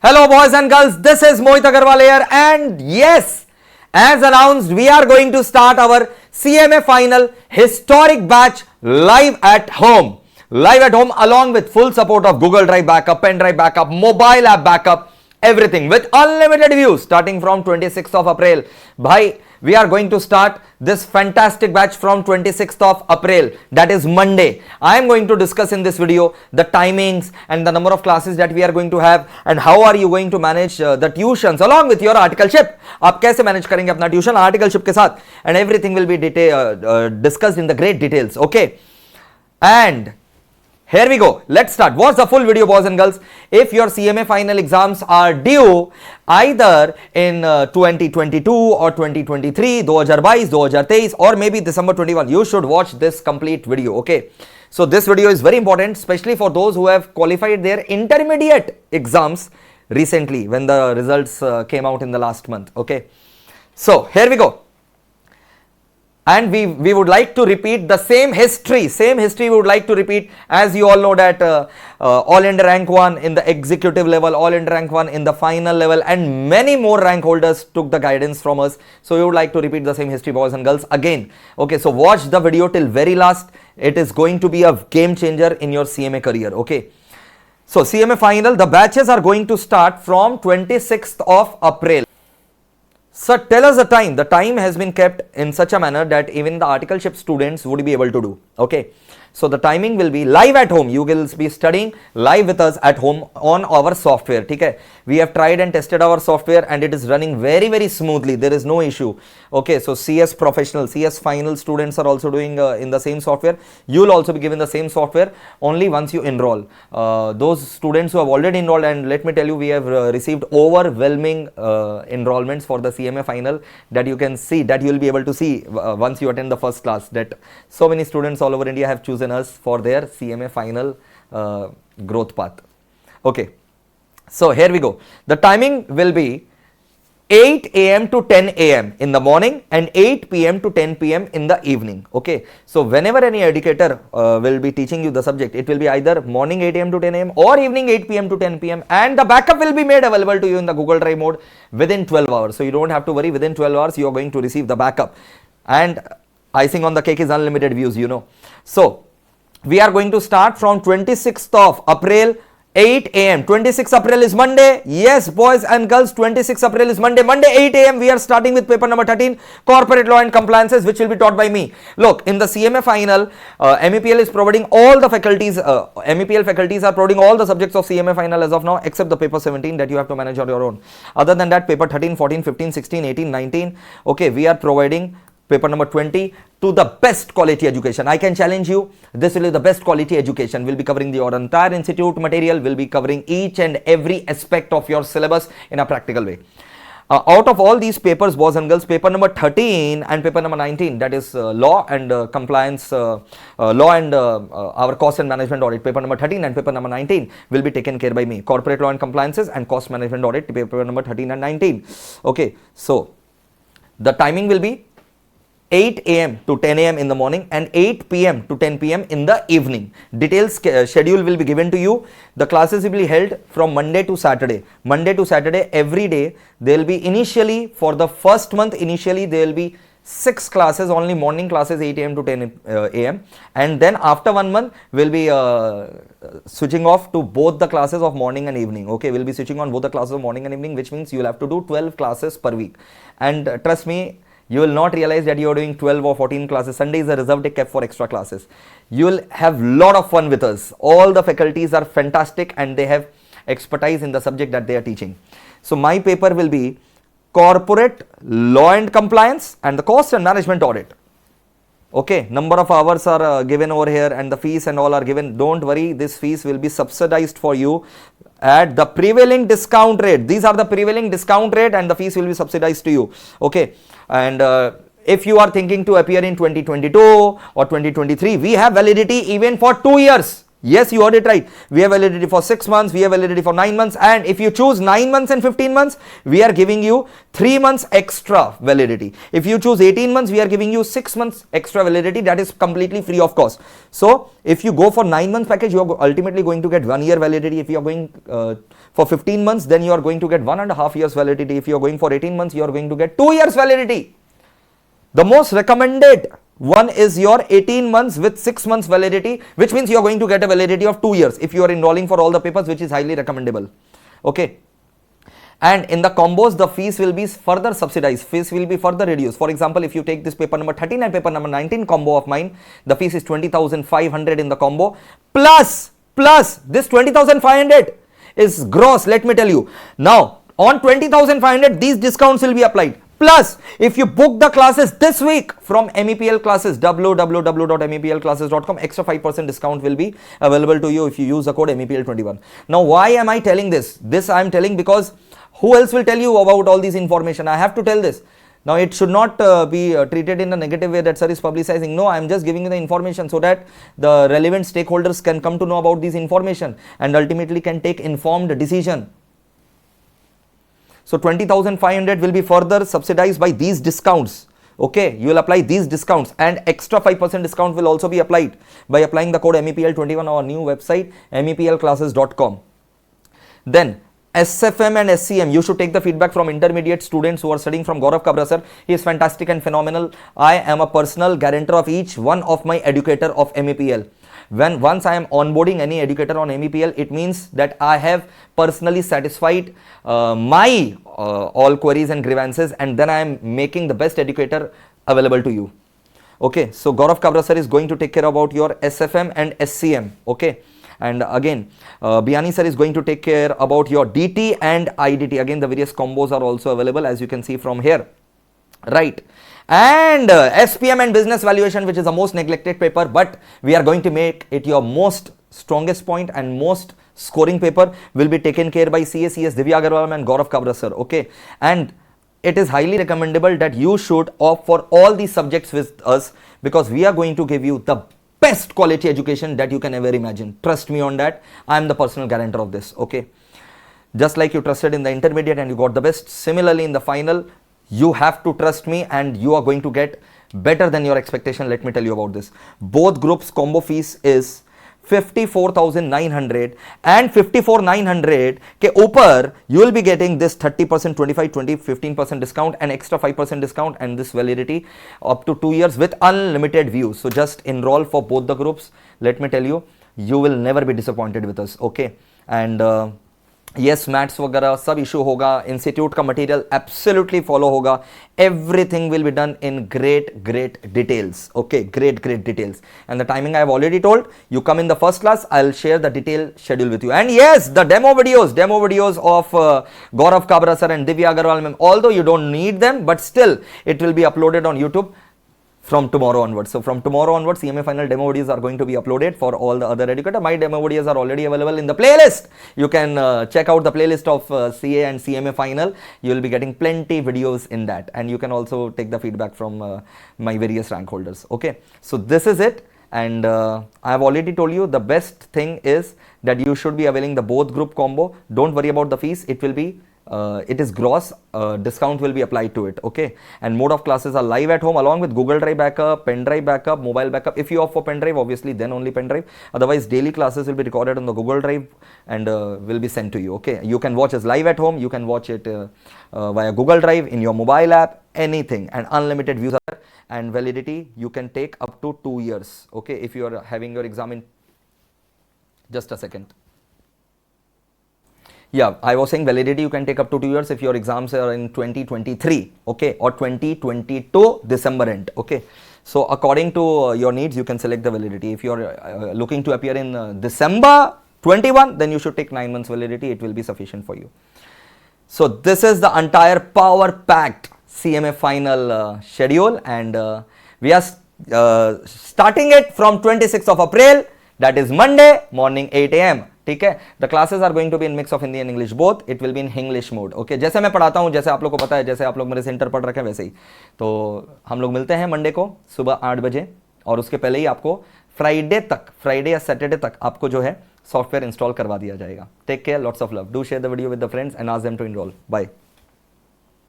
Hello boys and girls, this is Mohit Agarwal here, and yes, as announced, we are going to start our CMA Final historic batch live at home. Live at home along with full support of Google Drive backup, Pendrive backup, mobile app backup, everything with unlimited views starting from 26th of April. Bhai, we are going to start this fantastic batch from 26th of April, that is Monday. I am going to discuss in this video the timings and the number of classes that we are going to have and how are you going to manage the tuitions along with your articleship. आप कैसे manage करेंगे अपना tuition articleship के साथ, and everything will be discussed in the great details. Okay, and here we go. Let's start. Watch the full video, boys and girls. If your CMA final exams are due either in 2022 or 2023, 2022, 2023, or maybe December 21, you should watch this complete video. Okay. So this video is very important, especially for those who have qualified their intermediate exams recently when the results came out in the last month. Okay. So here we go. And we would like to repeat the same history we would like to repeat. As you all know that all India rank 1 in the executive level, all India rank 1 in the final level, and many more rank holders took the guidance from us. So we would like to repeat the same history, boys and girls, again. Okay, so watch the video till very last. It is going to be a game changer in your CMA career. Okay, so CMA final, the batches are going to start from 26th of April. Sir, tell us the time. The time has been kept in such a manner that even the articleship students would be able to do. Okay. So the timing will be live at home. You will be studying live with us at home on our software. Okay. We have tried and tested our software and it is running very smoothly. There is no issue. Okay. So CS professional, CS final students are also doing in the same software. You will also be given the same software only once you enroll. Those students who have already enrolled, and let me tell you, we have received overwhelming enrollments for the CMA final, that you can see, that you will be able to see once you attend the first class, that so many students all over India have chosen us for their CMA final growth path. Okay, so here we go. The timing will be 8 a.m. to 10 a.m. in the morning and 8 p.m. to 10 p.m. in the evening. Okay, so whenever any educator will be teaching you the subject, it will be either morning 8 a.m. to 10 a.m. or evening 8 p.m. to 10 p.m. and the backup will be made available to you in the Google Drive mode within 12 hours. So you don't have to worry, within 12 hours you are going to receive the backup, and icing on the cake is unlimited views, you know. So we are going to start from 26th of April, 8 a.m. 26th April is Monday. Yes, boys and girls, 26th April is Monday. Monday 8 a.m. we are starting with paper number 13, corporate law and compliances, which will be taught by me. Look, in the CMA final, MEPL is providing all the faculties, MEPL faculties are providing all the subjects of CMA final as of now, except the paper 17 that you have to manage on your own. Other than that, paper 13, 14, 15, 16, 18, 19, okay, we are providing paper number 20 to the best quality education. I can challenge you, this will be the best quality education. We'll be covering your entire institute material, will be covering each and every aspect of your syllabus in a practical way. Out of all these papers, boys and girls, paper number 13 and paper number 19, that is law and compliance, law and our cost and management audit, paper number 13 and paper number 19 will be taken care by me. Corporate law and compliances and cost management audit, paper number 13 and 19. Okay, so the timing will be 8 a.m. to 10 a.m. in the morning and 8 p.m. to 10 p.m. in the evening. Details schedule will be given to you. The classes will be held from Monday to Saturday. Monday to Saturday every day. There will be initially, for the first month, initially there will be 6 classes, only morning classes 8 a.m. to 10 a.m. and then after 1 month we'll be switching off to both the classes of morning and evening. Okay, we'll be switching on both the classes of morning and evening, which means you'll have to do 12 classes per week. And trust me, you will not realize that you are doing 12 or 14 classes. Sunday is a reserved day kept for extra classes. You will have lot of fun with us. All the faculties are fantastic and they have expertise in the subject that they are teaching. So my paper will be corporate law and compliance and the cost and management audit. Okay, number of hours are given over here and the fees and all are given. Don't worry, this fees will be subsidized for you at the prevailing discount rate. These are the prevailing discount rate and the fees will be subsidized to you. Okay, and if you are thinking to appear in 2022 or 2023, we have validity even for 2 years. Yes, you heard it right. We have validity for 6 months, we have validity for 9 months, and if you choose 9 months and 15 months, we are giving you 3 months extra validity. If you choose 18 months, we are giving you 6 months extra validity, that is completely free of cost. So if you go for 9 months package, you are ultimately going to get 1 year validity. If you are going for 15 months, then you are going to get 1.5 years validity. If you are going for 18 months, you are going to get 2 years validity. The most recommended one is your 18 months with 6 months validity, which means you are going to get a validity of 2 years if you are enrolling for all the papers, which is highly recommendable. Okay. And in the combos, the fees will be further subsidized, fees will be further reduced. For example, if you take this paper number 13 and paper number 19 combo of mine, the fees is 20,500 in the combo, plus this 20,500 is gross, let me tell you. Now, on 20,500, these discounts will be applied. Plus, if you book the classes this week from MEPL classes, www.meplclasses.com, extra 5% discount will be available to you if you use the code MEPL21. Now, why am I telling this? This I am telling because who else will tell you about all this information? I have to tell this. Now, it should not be treated in a negative way that sir is publicizing. No, I am just giving you the information so that the relevant stakeholders can come to know about this information and ultimately can take informed decision. So 20,500 will be further subsidized by these discounts. Okay, you will apply these discounts, and extra 5% discount will also be applied by applying the code MEPL21 on our new website meplclasses.com. Then SFM and SCM, you should take the feedback from intermediate students who are studying from Gaurav Kabra sir. He is fantastic and phenomenal. I am a personal guarantor of each one of my educator of MEPL. Once I am onboarding any educator on MEPL, it means that I have personally satisfied my all queries and grievances, and then I am making the best educator available to you. Okay, so Gaurav Kabra sir is going to take care about your SFM and SCM. Okay, and again Biani sir is going to take care about your DT and IDT. Again, the various combos are also available, as you can see from here, right? And SPM and business valuation, which is the most neglected paper, but we are going to make it your most strongest point and most scoring paper, will be taken care by CACS Divya Agarwal and Gaurav Kabra sir. Okay, and it is highly recommendable that you should opt for all these subjects with us, because we are going to give you the best quality education that you can ever imagine. Trust me on that. I am the personal guarantor of this. Okay, just like you trusted in the intermediate and you got the best, similarly in the final you have to trust me and you are going to get better than your expectation. Let me tell you about this. Both groups combo fees is 54,900 and 54,900 के ऊपर you will be getting this 30%, 25, 20, 15% discount and extra 5% discount, and this validity up to 2 years with unlimited views. So just enroll for both the groups. Let me tell you, you will never be disappointed with us. Okay, and yes, maths वगैरह सब issue होगा, institute का material absolutely follow होगा, everything will be done in great details. Okay, great details, and the timing I have already told you. Come in the first class, I'll share the detailed schedule with you. And yes, the demo videos of Gaurav Kabra sir and Divya Agarwal ma'am, although you don't need them, but still it will be uploaded on YouTube from tomorrow onwards. So from tomorrow onwards, CMA Final demo videos are going to be uploaded for all the other educators. My demo videos are already available in the playlist. You can check out the playlist of CA and CMA Final. You will be getting plenty videos in that, and you can also take the feedback from my various rank holders. Okay, so this is it, and I have already told you the best thing is that you should be availing the both group combo. Don't worry about the fees. It will be it is gross, discount will be applied to it. Okay, and mode of classes are live at home along with Google Drive backup, Pendrive backup, mobile backup. If you opt for Pendrive, obviously then only Pendrive. Otherwise, daily classes will be recorded on the Google Drive and will be sent to you. Okay, you can watch us live at home. You can watch it via Google Drive in your mobile app, anything, and unlimited views are, and validity you can take up to 2 years. Okay, if you are having your exam in just a second. Yeah, I was saying validity you can take up to 2 years if your exams are in 2023, okay, or 2022 December end. Okay, so according to your needs, you can select the validity. If you are looking to appear in December 21, then you should take 9 months validity. It will be sufficient for you. So this is the entire power-packed CMA Final schedule, and we are starting it from 26th of April. That is Monday morning 8 AM. ठीक है, the classes are going to be in mix of Hindi and English both. It will be in English mode. Okay, जैसे मैं पढ़ाता हूँ, जैसे आप लोग को पता है, जैसे आप लोग मेरे सेंटर पढ़ रखे हैं वैसे ही। तो हम लोग मिलते हैं मंडे को सुबह 8 बजे, और उसके पहले ही आपको फ्राइडे तक, फ्राइडे या सैटरडे तक आपको जो है सॉफ्टवेयर इंस्टॉल करवा दिया जाएगा. Take care, lots of love. Do share the video with the friends and ask them to enroll. Bye.